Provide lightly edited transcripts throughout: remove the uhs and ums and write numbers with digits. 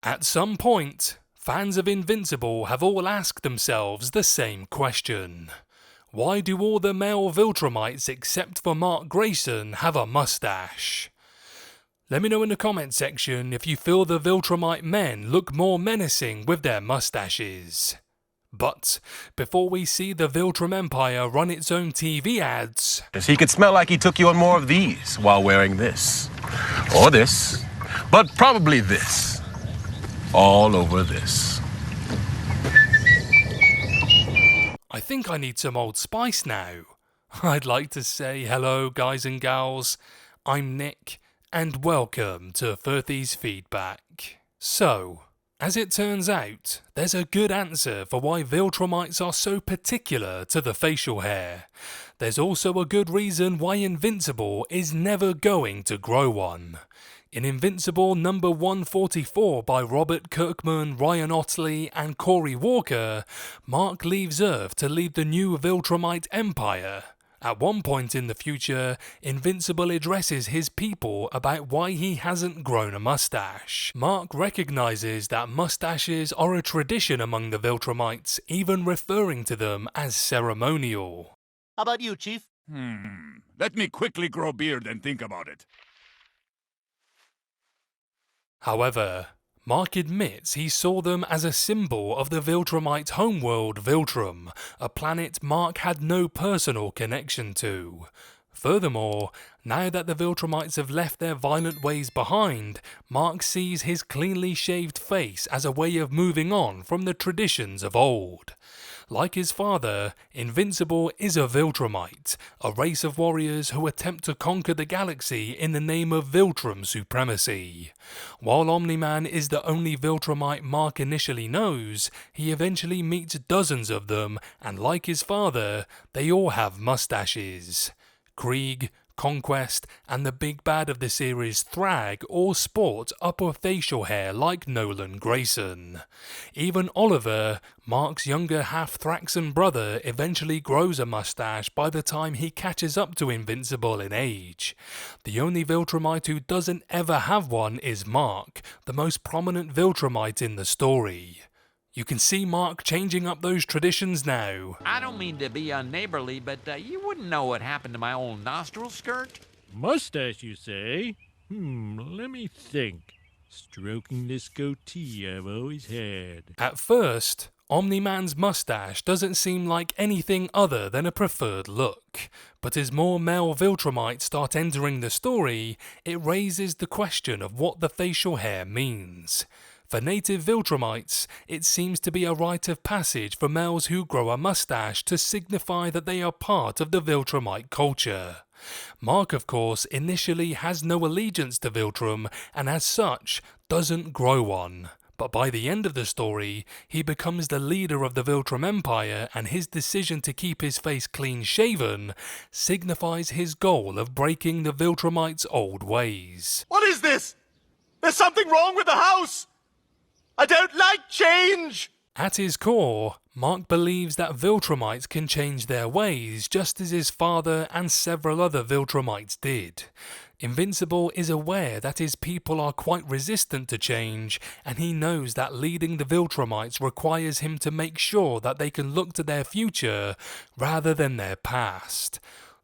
At some point, fans of Invincible have all asked themselves the same question. Why do all the male Viltrumites except for Mark Grayson have a mustache? Let me know in the comment section if you feel the Viltrumite men look more menacing with their mustaches. But before we see the Viltrum Empire run its own TV ads... He could smell like he took you on more of these while wearing this. Or this. But probably this. All over this. I think I need some Old Spice now. I'd like to say hello guys and gals, I'm Nick, and welcome to Furthy's Feedback. So, as it turns out, there's a good answer for why Viltrumites are so particular to the facial hair. There's also a good reason why Invincible is never going to grow one. In Invincible number 144 by Robert Kirkman, Ryan Ottley and Corey Walker, Mark leaves Earth to lead the new Viltrumite Empire. At one point in the future, Invincible addresses his people about why he hasn't grown a mustache. Mark recognizes that mustaches are a tradition among the Viltrumites, even referring to them as ceremonial. How about you, Chief? Let me quickly grow a beard and think about it. However, Mark admits he saw them as a symbol of the Viltrumite homeworld Viltrum, a planet Mark had no personal connection to. Furthermore, now that the Viltrumites have left their violent ways behind, Mark sees his cleanly shaved face as a way of moving on from the traditions of old. Like his father, Invincible is a Viltrumite, a race of warriors who attempt to conquer the galaxy in the name of Viltrum supremacy. While Omni-Man is the only Viltrumite Mark initially knows, he eventually meets dozens of them, and like his father, they all have mustaches. Krieg, Conquest, and the big bad of the series Thrag all sport upper facial hair like Nolan Grayson. Even Oliver, Mark's younger half-Thraxan brother, eventually grows a mustache by the time he catches up to Invincible in age. The only Viltrumite who doesn't ever have one is Mark, the most prominent Viltrumite in the story. You can see Mark changing up those traditions now. I don't mean to be unneighborly, but you wouldn't know what happened to my old nostril skirt? Mustache, you say? Let me think. Stroking this goatee I've always had. At first, Omni-Man's mustache doesn't seem like anything other than a preferred look, but as more male Viltrumites start entering the story, it raises the question of what the facial hair means. For native Viltrumites, it seems to be a rite of passage for males who grow a mustache to signify that they are part of the Viltrumite culture. Mark, of course, initially has no allegiance to Viltrum and as such doesn't grow one. But by the end of the story, he becomes the leader of the Viltrum Empire, and his decision to keep his face clean-shaven signifies his goal of breaking the Viltrumites' old ways. What is this? There's something wrong with the house! I don't like change! At his core, Mark believes that Viltrumites can change their ways just as his father and several other Viltrumites did. Invincible is aware that his people are quite resistant to change, and he knows that leading the Viltrumites requires him to make sure that they can look to their future rather than their past.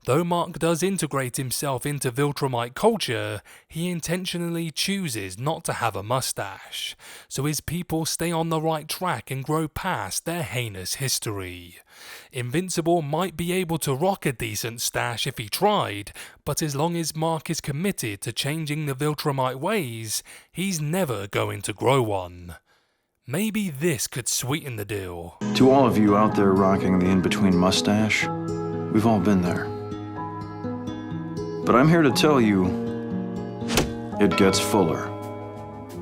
Though Mark does integrate himself into Viltrumite culture, he intentionally chooses not to have a mustache, so his people stay on the right track and grow past their heinous history. Invincible might be able to rock a decent stash if he tried, but as long as Mark is committed to changing the Viltrumite ways, he's never going to grow one. Maybe this could sweeten the deal. To all of you out there rocking the in-between mustache, we've all been there. But I'm here to tell you, it gets fuller.